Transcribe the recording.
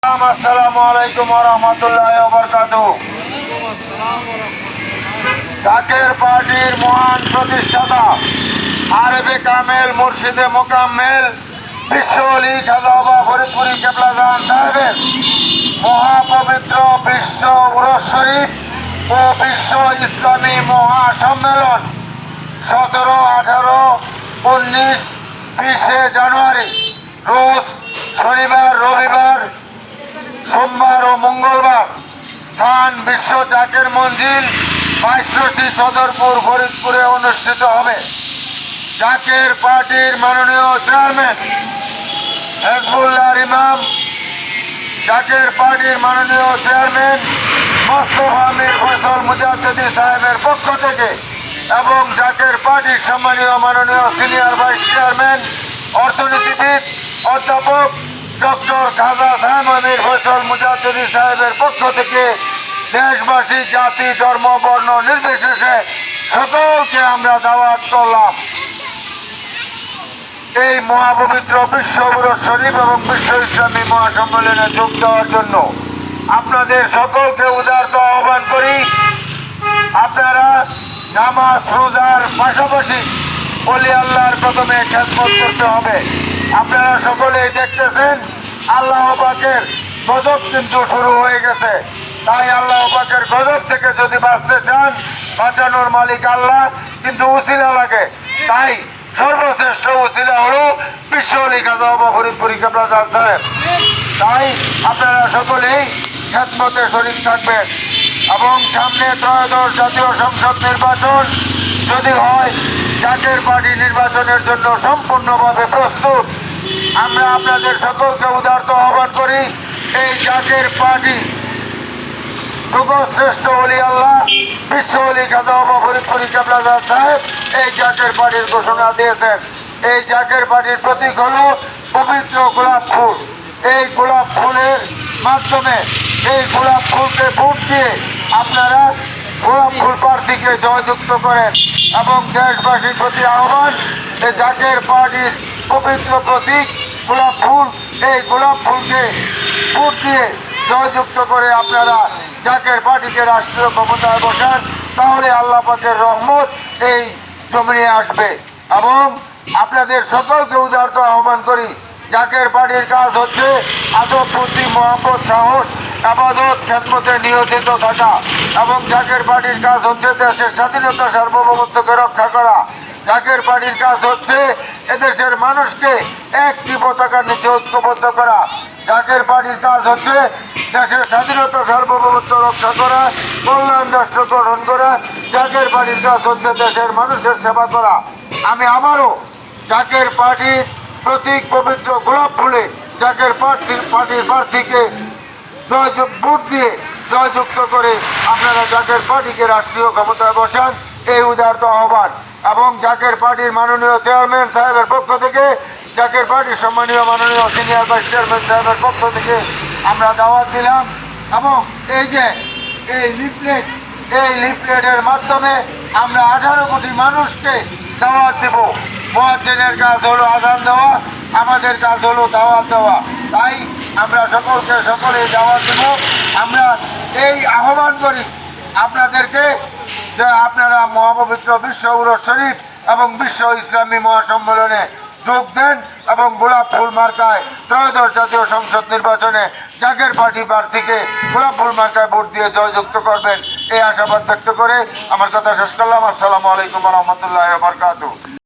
আসসালামু আলাইকুম ওয়া রাহমাতুল্লাহি ওয়া বারাকাতুহু। জাকের পার্টির মহান প্রতিষ্ঠাতা আরবে কামেল মুর্শিদে মোকাম্মেল বিশ্ব অলি খাজা বাবা ফরিদপুরি কেবলাজান সাহেবের মহাপবিত্র বিশ্ব উরস শরীফ ও বিশ্ব ইসলামী মহাসম্মেলন 17, 18, 19, 20 জানুয়ারি রোজ শনিবার, রবিবার, সোমবার ও মঙ্গলবার। স্থান বিশ্ব জাকের মঞ্জিল, 22 সদরপুর, ফরিদপুরে অনুষ্ঠিত হবে। জাকের পার্টির মাননীয় চেয়ারম্যান হেজবুল্লাহর ইমাম, জাকের পার্টির মাননীয় চেয়ারম্যান মোস্তফা মীর ফয়সাল মুজাদ্দিদি সাহেবের পক্ষ থেকে এবং জাকের পার্টির সম্মানীয় মাননীয় সিনিয়র ভাইস চেয়ারম্যান অর্থনীতিবিদ অধ্যাপক ডক্টর খাজা সাহেব মীর ফয়সাল মুজাদ্দিদি সাহেবের পক্ষ থেকে দেশবাসী, জাতি, ধর্ম, বর্ণ নির্বিশেষে সকলকে আমরা দাওয়াত করলাম এই মহাপবিত্র বিশ্ব উরস শরীফ এবং বিশ্ব ইসলামী মহাসম্মেলনে যোগ দেওয়ার জন্য। আপনাদের সকলকে উদারত আহ্বান করি, আপনারা নামাজ রোজার পাশাপাশি ওলি আল্লাহর কদমে খেদমত করতে হবে। আপনারা সকলেই দেখতেছেন আল্লাহ পাকের গজব কিন্তু শুরু হয়ে গেছে। তাই আল্লাহ পাকের গজব থেকে যদি বাঁচতে চান, বাঁচানোর মালিক আল্লাহ, কিন্তু উসিলা লাগে। তাই সর্বশ্রেষ্ঠ উসিলা হলো বিশ্ব অলি খাজা বাবা ফরিদপুরি কেবলাজান সাহেব। তাই আপনারা সকলেই খেদমতে শরীক থাকবেন এবং সামনে ত্রয়োদশ জাতীয় সংসদ নির্বাচন যদি হয়, জাকের পার্টি নির্বাচনের জন্য সম্পূর্ণভাবে প্রস্তুত। আমরা আপনাদের সকলকে উদারত আহ্বান করি, এই জাকের পার্টি যুগশ্রেষ্ঠ অলি আল্লাহ বিশ্ব অলি খাজা বাবা ফরিদপুরি কেবলাজান সাহেব এই জাকের পার্টির ঘোষণা দিয়েছেন। এই জাকের পার্টির প্রতীক হল পবিত্র গোলাপ ফুল। এই গোলাপ ফুলের মাধ্যমে এই গোলাপ ফুলকে ভোট দিয়ে আপনারা গোলাপ ফুল প্রার্থীকে জয়যুক্ত করেন এবং দেশবাসীর প্রতি আহ্বান, এই জাকের পার্টির পবিত্র প্রতীক গোলাপ ফুল, এই গোলাপ ফুলকে ভোট দিয়ে জয়যুক্ত করে আপনারা জাকের পার্টিকে রাষ্ট্রীয় ক্ষমতায় বসান। তাহলে আল্লাহ পাকের রহমত এই জমিনে আসবে। এবং আপনাদের সকলকে উদারত আহ্বান করি, জাকের পার্টির কাজ হচ্ছে আদব, বুদ্ধি, মহব্বত, সাহস, আবাদত, খেদমতে নিয়োজিত থাকা। এবং জাকের পার্টির কাজ হচ্ছে দেশের স্বাধীনতা, সার্বভৌমত্বকে রক্ষা করা। জাকের পার্টির কাজ হচ্ছে এদেশের মানুষকে একটি পতাকার নিচে ঐক্যবদ্ধ করা। জাকের পার্টির কাজ হচ্ছে দেশের স্বাধীনতা, সার্বভৌমত্ব রক্ষা করা, কল্যাণ রাষ্ট্র গঠন করা। জাকের পার্টির কাজ হচ্ছে দেশের মানুষের সেবা করা। আমি আবারও জাকের পার্টির প্রতীক পবিত্র গোলাপ ফুলে জাকের পার্টির প্রার্থীকে ভোট দিয়ে জয়যুক্ত করে আপনারা জাকের পার্টিকে রাষ্ট্রীয় ক্ষমতায় বসান, এই উদারত আহ্বান। এবং জাকের পার্টির মাননীয় চেয়ারম্যান সাহেবের পক্ষ থেকে, জাকের পার্টির সম্মানীয় মাননীয় সিনিয়র ভাইস চেয়ারম্যান সাহেবের পক্ষ থেকে আমরা দাওয়াত দিলাম। এবং এই লিফলেটের মাধ্যমে আমরা 18 কোটি মানুষকে দাওয়াত দেব। মুয়াজ্জিনের কাজ হলো আযান দেওয়া, আমাদের কাজ হলো দাওয়াত দেওয়া। তাই আমরা সকলেই দাওয়াত দেব। আমরা এই আহ্বান করি আপনাদেরকে যে আপনারা মহাপবিত্র বিশ্ব উরস শরীফ এবং বিশ্ব ইসলামী মহাসম্মেলনে যোগ দেন এবং গোলাপ ফুল মার্কায় ত্রয়োদশ জাতীয় সংসদ নির্বাচনে জাকের পার্টি প্রার্থীকে গোলাপ ফুল মার্কায় ভোট দিয়ে জয়যুক্ত করবেন, এই আশাবাদ ব্যক্ত করে আমার কথা শেষ করলাম। আসসালামু আলাইকুম ওয়া রাহমাতুল্লাহি ওয়া বারাকাতুহু।